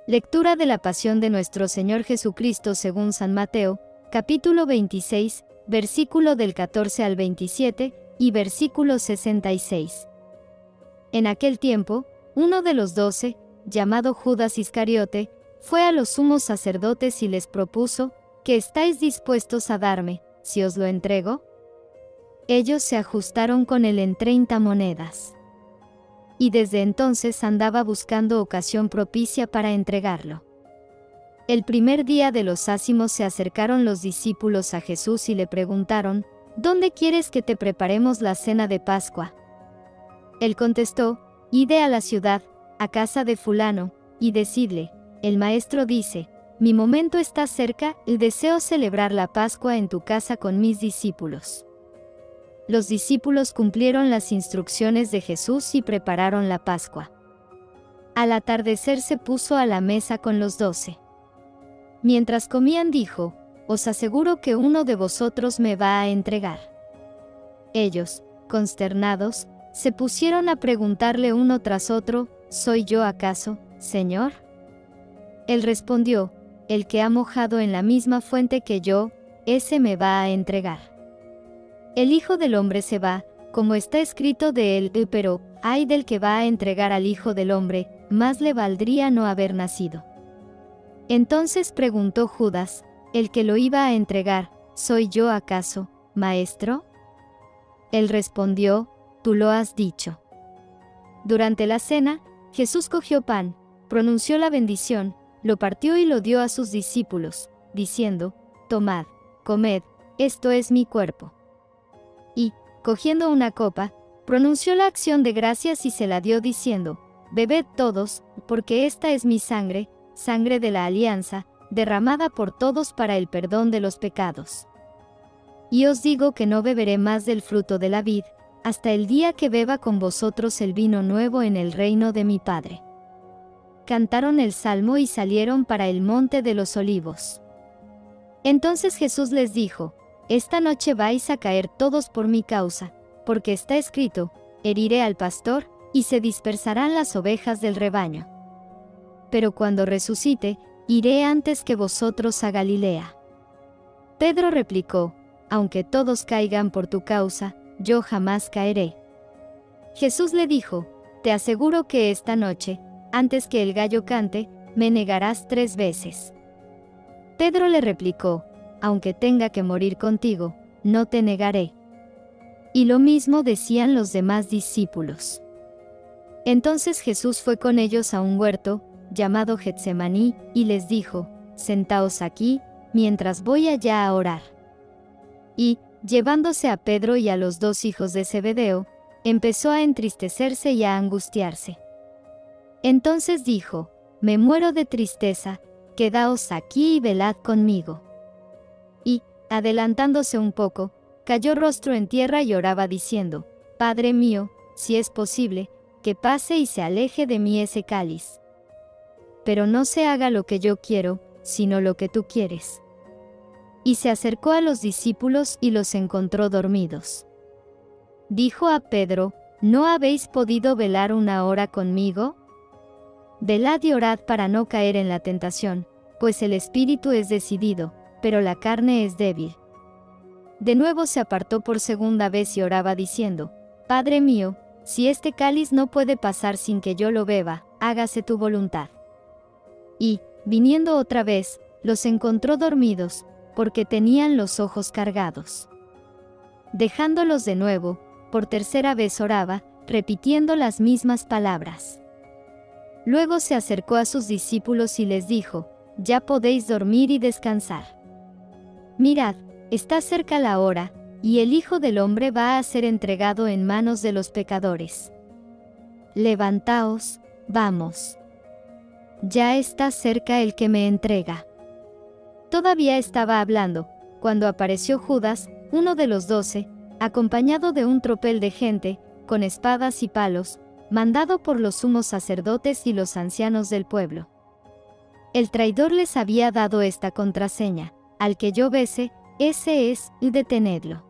Lectura de la Pasión de nuestro Señor Jesucristo según San Mateo, capítulo 26, versículo del 14 al 27 y versículo 66. En aquel tiempo, uno de los 12, llamado Judas Iscariote, fue a los sumos sacerdotes y les propuso: ¿qué estáis dispuestos a darme, si os lo entrego? Ellos se ajustaron con él en 30 monedas. Y desde entonces andaba buscando ocasión propicia para entregarlo. El primer día de los ázimos se acercaron los discípulos a Jesús y le preguntaron: ¿dónde quieres que te preparemos la cena de Pascua? Él contestó: ide a la ciudad, a casa de fulano, y decidle: el maestro dice, mi momento está cerca y deseo celebrar la Pascua en tu casa con mis discípulos. Los discípulos cumplieron las instrucciones de Jesús y prepararon la Pascua. Al atardecer se puso a la mesa con los 12. Mientras comían dijo: os aseguro que uno de vosotros me va a entregar. Ellos, consternados, se pusieron a preguntarle uno tras otro: ¿soy yo acaso, Señor? Él respondió: el que ha mojado en la misma fuente que yo, ese me va a entregar. El Hijo del Hombre se va, como está escrito de él, pero ay del que va a entregar al Hijo del Hombre, más le valdría no haber nacido. Entonces preguntó Judas, el que lo iba a entregar: ¿soy yo acaso, Maestro? Él respondió: tú lo has dicho. Durante la cena, Jesús cogió pan, pronunció la bendición, lo partió y lo dio a sus discípulos, diciendo: tomad, comed, esto es mi cuerpo. Y, cogiendo una copa, pronunció la acción de gracias y se la dio diciendo: bebed todos, porque esta es mi sangre, sangre de la alianza, derramada por todos para el perdón de los pecados. Y os digo que no beberé más del fruto de la vid, hasta el día que beba con vosotros el vino nuevo en el reino de mi Padre. Cantaron el salmo y salieron para el monte de los olivos. Entonces Jesús les dijo: esta noche vais a caer todos por mi causa, porque está escrito: heriré al pastor, y se dispersarán las ovejas del rebaño. Pero cuando resucite, iré antes que vosotros a Galilea. Pedro replicó: aunque todos caigan por tu causa, yo jamás caeré. Jesús le dijo: te aseguro que esta noche, antes que el gallo cante, me negarás 3 veces. Pedro le replicó: aunque tenga que morir contigo, no te negaré. Y lo mismo decían los demás discípulos. Entonces Jesús fue con ellos a un huerto, llamado Getsemaní, y les dijo: sentaos aquí, mientras voy allá a orar. Y, llevándose a Pedro y a los 2 hijos de Zebedeo, empezó a entristecerse y a angustiarse. Entonces dijo: me muero de tristeza, quedaos aquí y velad conmigo. Y, adelantándose un poco, cayó rostro en tierra y oraba diciendo: Padre mío, si es posible, que pase y se aleje de mí ese cáliz. Pero no se haga lo que yo quiero, sino lo que tú quieres. Y se acercó a los discípulos y los encontró dormidos. Dijo a Pedro: ¿no habéis podido velar 1 hora conmigo? Velad y orad para no caer en la tentación, pues el espíritu es decidido, pero la carne es débil. De nuevo se apartó por 2ª vez y oraba diciendo: Padre mío, si este cáliz no puede pasar sin que yo lo beba, hágase tu voluntad. Y, viniendo otra vez, los encontró dormidos, porque tenían los ojos cargados. Dejándolos de nuevo, por 3ª vez oraba, repitiendo las mismas palabras. Luego se acercó a sus discípulos y les dijo: ya podéis dormir y descansar. Mirad, está cerca la hora, y el Hijo del Hombre va a ser entregado en manos de los pecadores. Levantaos, vamos. Ya está cerca el que me entrega. Todavía estaba hablando, cuando apareció Judas, uno de los 12, acompañado de un tropel de gente, con espadas y palos, mandado por los sumos sacerdotes y los ancianos del pueblo. El traidor les había dado esta contraseña: al que yo bese, ese es, y detenedlo.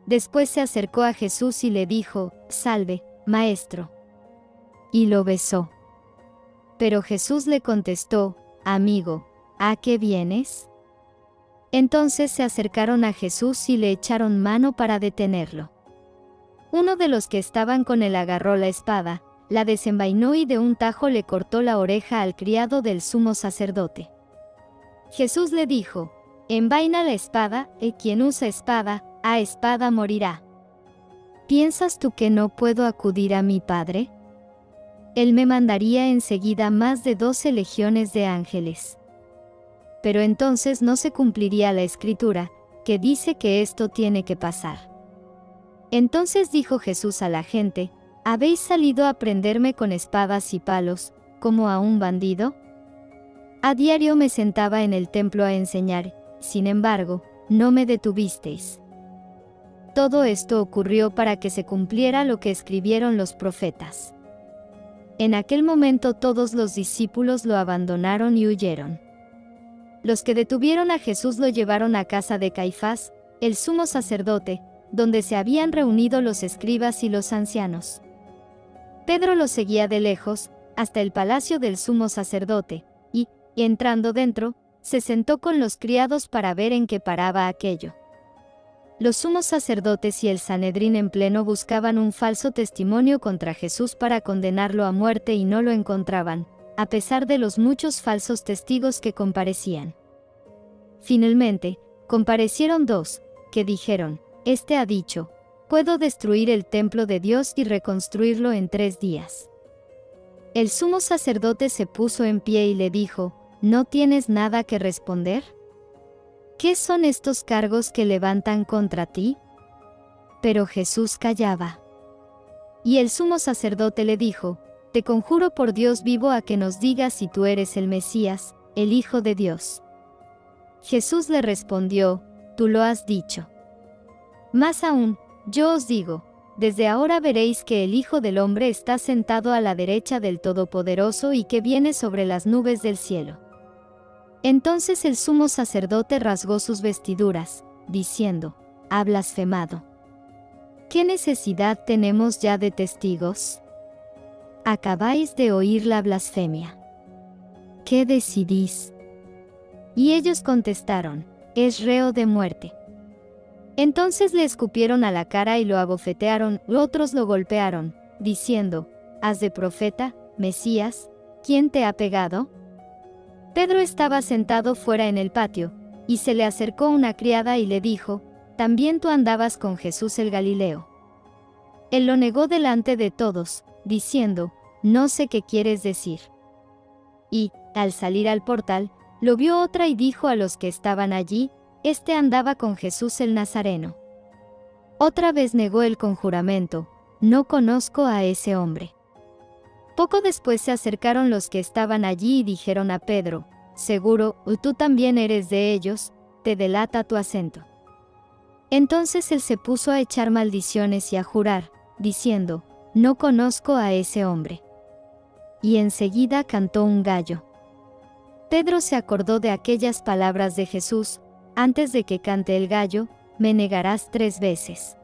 Después se acercó a Jesús y le dijo: salve, Maestro. Y lo besó. Pero Jesús le contestó: Amigo, ¿a qué vienes? Entonces se acercaron a Jesús y le echaron mano para detenerlo. Uno de los que estaban con él agarró la espada, la desenvainó y de un tajo le cortó la oreja al criado del sumo sacerdote. Jesús le dijo: Envaina la espada, y quien usa espada, a espada morirá. ¿Piensas tú que no puedo acudir a mi Padre? Él me mandaría enseguida más de 12 legiones de ángeles. Pero entonces no se cumpliría la Escritura, que dice que esto tiene que pasar. Entonces dijo Jesús a la gente: ¿Habéis salido a prenderme con espadas y palos, como a un bandido? A diario me sentaba en el templo a enseñar, sin embargo, no me detuvisteis. Todo esto ocurrió para que se cumpliera lo que escribieron los profetas. En aquel momento todos los discípulos lo abandonaron y huyeron. Los que detuvieron a Jesús lo llevaron a casa de Caifás, el sumo sacerdote, donde se habían reunido los escribas y los ancianos. Pedro lo seguía de lejos, hasta el palacio del sumo sacerdote, y, entrando dentro, se sentó con los criados para ver en qué paraba aquello. Los sumos sacerdotes y el Sanedrín en pleno buscaban un falso testimonio contra Jesús para condenarlo a muerte y no lo encontraban, a pesar de los muchos falsos testigos que comparecían. Finalmente, comparecieron 2, que dijeron: Este ha dicho: puedo destruir el templo de Dios y reconstruirlo en 3 días. El sumo sacerdote se puso en pie y le dijo: ¿No tienes nada que responder? ¿Qué son estos cargos que levantan contra ti? Pero Jesús callaba. Y el sumo sacerdote le dijo: Te conjuro por Dios vivo a que nos digas si tú eres el Mesías, el Hijo de Dios. Jesús le respondió: Tú lo has dicho. Más aún, yo os digo, desde ahora veréis que el Hijo del Hombre está sentado a la derecha del Todopoderoso y que viene sobre las nubes del cielo. Entonces el sumo sacerdote rasgó sus vestiduras, diciendo: Ha blasfemado. ¿Qué necesidad tenemos ya de testigos? Acabáis de oír la blasfemia. ¿Qué decidís? Y ellos contestaron: Es reo de muerte. Entonces le escupieron a la cara y lo abofetearon, otros lo golpearon, diciendo: ¿Has de profeta, Mesías? ¿Quién te ha pegado? Pedro estaba sentado fuera en el patio, y se le acercó una criada y le dijo: También tú andabas con Jesús el Galileo. Él lo negó delante de todos, diciendo: No sé qué quieres decir. Y, al salir al portal, lo vio otra y dijo a los que estaban allí: Este andaba con Jesús el Nazareno. Otra vez negó él con juramento: No conozco a ese hombre. Poco después se acercaron los que estaban allí y dijeron a Pedro: Seguro, tú también eres de ellos, te delata tu acento. Entonces él se puso a echar maldiciones y a jurar, diciendo: No conozco a ese hombre. Y enseguida cantó un gallo. Pedro se acordó de aquellas palabras de Jesús: Antes de que cante el gallo, me negarás 3 veces.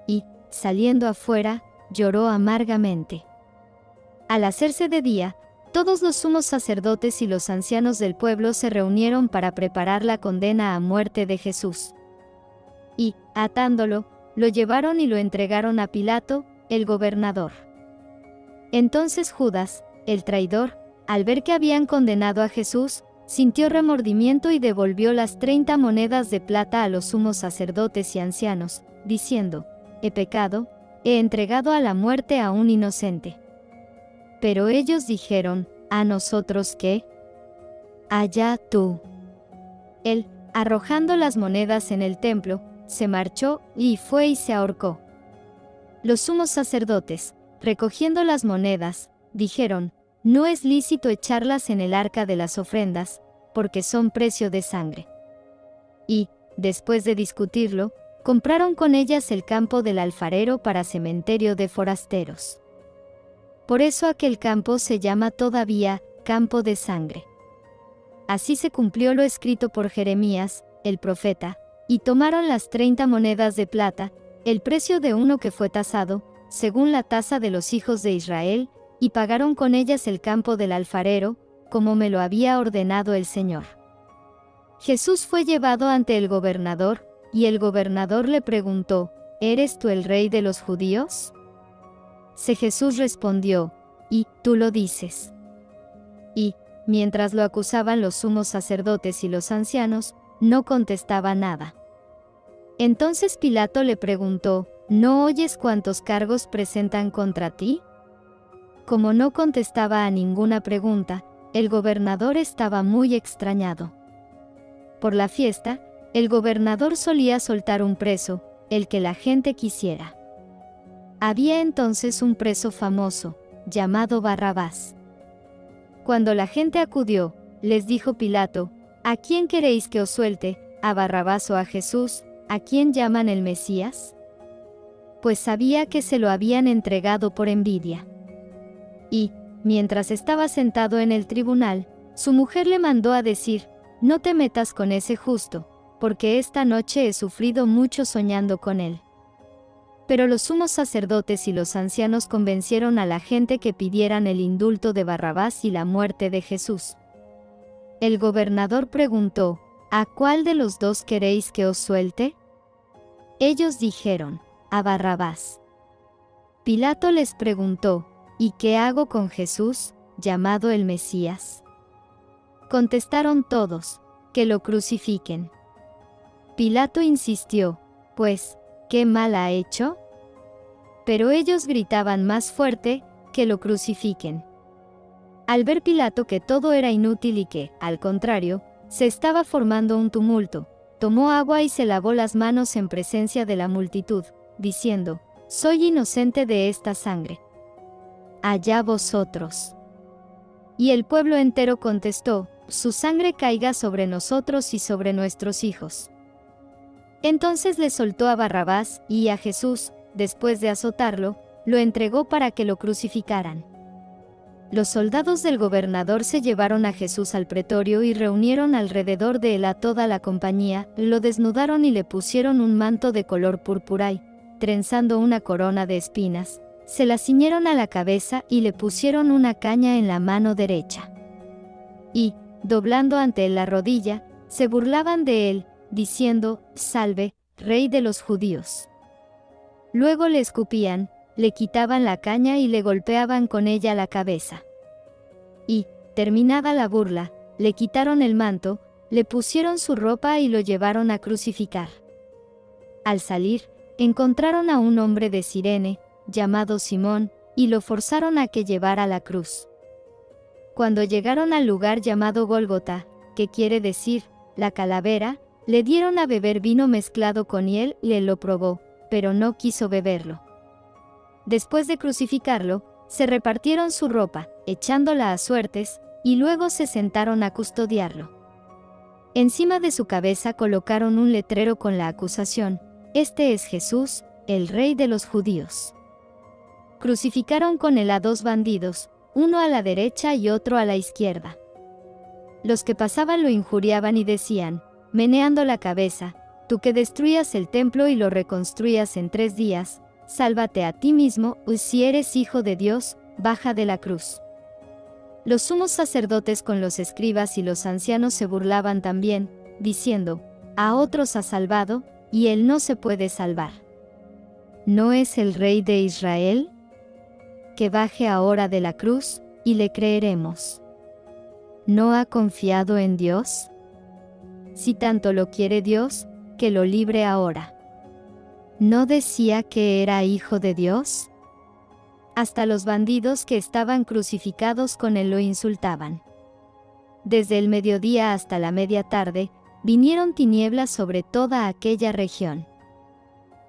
Y, saliendo afuera, lloró amargamente. Al hacerse de día, todos los sumos sacerdotes y los ancianos del pueblo se reunieron para preparar la condena a muerte de Jesús. Y, atándolo, lo llevaron y lo entregaron a Pilato, el gobernador. Entonces Judas, el traidor, al ver que habían condenado a Jesús, sintió remordimiento y devolvió las 30 monedas de plata a los sumos sacerdotes y ancianos, diciendo: He pecado, he entregado a la muerte a un inocente. Pero ellos dijeron: ¿A nosotros qué? Allá tú. Él, arrojando las monedas en el templo, se marchó y fue y se ahorcó. Los sumos sacerdotes, recogiendo las monedas, dijeron: No es lícito echarlas en el arca de las ofrendas, porque son precio de sangre. Y, después de discutirlo, compraron con ellas el campo del alfarero para cementerio de forasteros. Por eso aquel campo se llama todavía campo de sangre. Así se cumplió lo escrito por Jeremías, el profeta, y tomaron las 30 monedas de plata, el precio de uno que fue tasado, según la tasa de los hijos de Israel, y pagaron con ellas el campo del alfarero, como me lo había ordenado el Señor. Jesús fue llevado ante el gobernador, y el gobernador le preguntó, ¿eres tú el rey de los judíos? Jesús respondió, y tú lo dices. Y, mientras lo acusaban los sumos sacerdotes y los ancianos, no contestaba nada. Entonces Pilato le preguntó, ¿no oyes cuántos cargos presentan contra ti? Como no contestaba a ninguna pregunta, el gobernador estaba muy extrañado. Por la fiesta, el gobernador solía soltar un preso, el que la gente quisiera. Había entonces un preso famoso, llamado Barrabás. Cuando la gente acudió, les dijo Pilato, ¿a quién queréis que os suelte, a Barrabás o a Jesús, a quien llaman el Mesías? Pues sabía que se lo habían entregado por envidia. Y, mientras estaba sentado en el tribunal, su mujer le mandó a decir, no te metas con ese justo, porque esta noche he sufrido mucho soñando con él. Pero los sumos sacerdotes y los ancianos convencieron a la gente que pidieran el indulto de Barrabás y la muerte de Jesús. El gobernador preguntó, ¿a cuál de los dos queréis que os suelte? Ellos dijeron, a Barrabás. Pilato les preguntó, ¿y qué hago con Jesús, llamado el Mesías? Contestaron todos, que lo crucifiquen. Pilato insistió, pues, ¿qué mal ha hecho? Pero ellos gritaban más fuerte, que lo crucifiquen. Al ver Pilato que todo era inútil y que, al contrario, se estaba formando un tumulto, tomó agua y se lavó las manos en presencia de la multitud, diciendo, soy inocente de esta sangre. Allá vosotros. Y el pueblo entero contestó, su sangre caiga sobre nosotros y sobre nuestros hijos. Entonces le soltó a Barrabás, y a Jesús, después de azotarlo, lo entregó para que lo crucificaran. Los soldados del gobernador se llevaron a Jesús al pretorio y reunieron alrededor de él a toda la compañía, lo desnudaron y le pusieron un manto de color púrpura y, trenzando una corona de espinas, se la ciñeron a la cabeza y le pusieron una caña en la mano derecha. Y, doblando ante él la rodilla, se burlaban de él, diciendo, Salve, Rey de los judíos. Luego le escupían, le quitaban la caña y le golpeaban con ella la cabeza. Y, terminada la burla, le quitaron el manto, le pusieron su ropa y lo llevaron a crucificar. Al salir, encontraron a un hombre de Cirene, llamado Simón, y lo forzaron a que llevara la cruz. Cuando llegaron al lugar llamado Gólgota, que quiere decir, la calavera, le dieron a beber vino mezclado con hiel y él lo probó, pero no quiso beberlo. Después de crucificarlo, se repartieron su ropa, echándola a suertes, y luego se sentaron a custodiarlo. Encima de su cabeza colocaron un letrero con la acusación, Este es Jesús, el Rey de los judíos. Crucificaron con él a dos bandidos, uno a la derecha y otro a la izquierda. Los que pasaban lo injuriaban y decían, meneando la cabeza, tú que destruías el templo y lo reconstruías en 3 días, sálvate a ti mismo, o si eres hijo de Dios, baja de la cruz. Los sumos sacerdotes con los escribas y los ancianos se burlaban también, diciendo, a otros ha salvado, y él no se puede salvar. ¿No es el Rey de Israel? Que baje ahora de la cruz, y le creeremos. ¿No ha confiado en Dios? Si tanto lo quiere Dios, que lo libre ahora. ¿No decía que era hijo de Dios? Hasta los bandidos que estaban crucificados con él lo insultaban. Desde el mediodía hasta la media tarde, vinieron tinieblas sobre toda aquella región.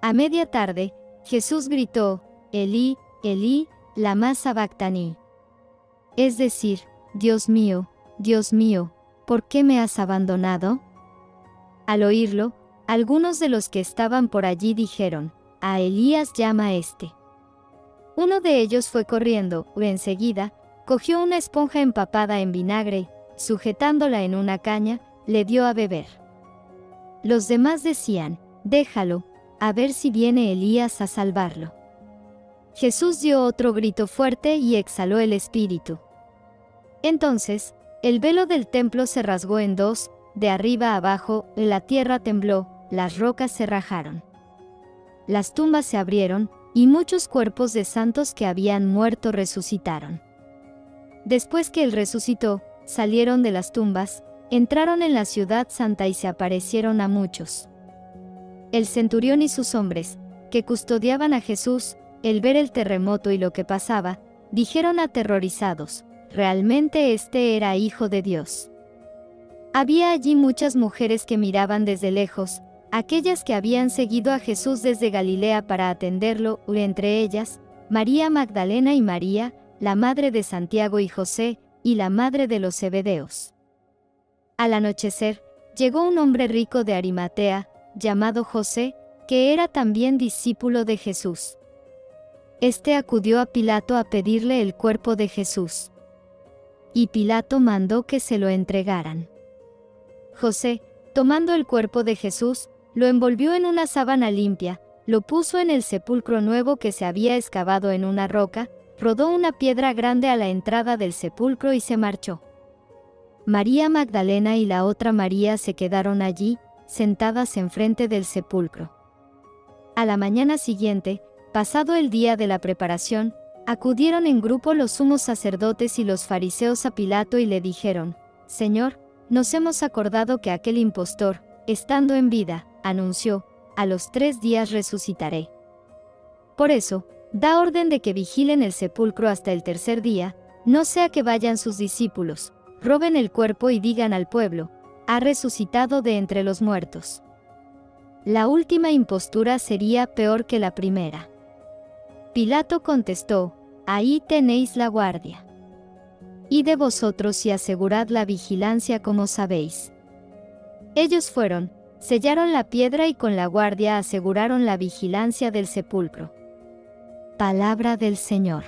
A media tarde, Jesús gritó, Elí, Elí, lama sabactani. Es decir, Dios mío, ¿por qué me has abandonado? Al oírlo, algunos de los que estaban por allí dijeron, a Elías llama a este. Uno de ellos fue corriendo, y enseguida, cogió una esponja empapada en vinagre y, sujetándola en una caña, le dio a beber. Los demás decían, déjalo, a ver si viene Elías a salvarlo. Jesús dio otro grito fuerte y exhaló el espíritu. Entonces, el velo del templo se rasgó en dos, de arriba a abajo, la tierra tembló, las rocas se rajaron. Las tumbas se abrieron, y muchos cuerpos de santos que habían muerto resucitaron. Después que él resucitó, salieron de las tumbas, entraron en la ciudad santa y se aparecieron a muchos. El centurión y sus hombres, que custodiaban a Jesús, al ver el terremoto y lo que pasaba, dijeron aterrorizados: realmente este era Hijo de Dios. Había allí muchas mujeres que miraban desde lejos, aquellas que habían seguido a Jesús desde Galilea para atenderlo, entre ellas, María Magdalena y María, la madre de Santiago y José, y la madre de los Zebedeos. Al anochecer, llegó un hombre rico de Arimatea, llamado José, que era también discípulo de Jesús. Este acudió a Pilato a pedirle el cuerpo de Jesús. Y Pilato mandó que se lo entregaran. José, tomando el cuerpo de Jesús, lo envolvió en una sábana limpia, lo puso en el sepulcro nuevo que se había excavado en una roca, rodó una piedra grande a la entrada del sepulcro y se marchó. María Magdalena y la otra María se quedaron allí, sentadas enfrente del sepulcro. A la mañana siguiente, pasado el día de la preparación, acudieron en grupo los sumos sacerdotes y los fariseos a Pilato y le dijeron: Señor, nos hemos acordado que aquel impostor, estando en vida, anunció: a los 3 días resucitaré. Por eso, da orden de que vigilen el sepulcro hasta el tercer día, no sea que vayan sus discípulos, roben el cuerpo y digan al pueblo: ha resucitado de entre los muertos. La última impostura sería peor que la primera. Pilato contestó: ahí tenéis la guardia. Id de vosotros y asegurad la vigilancia como sabéis. Ellos fueron, sellaron la piedra y con la guardia aseguraron la vigilancia del sepulcro. Palabra del Señor.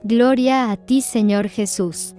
Gloria a ti, Señor Jesús.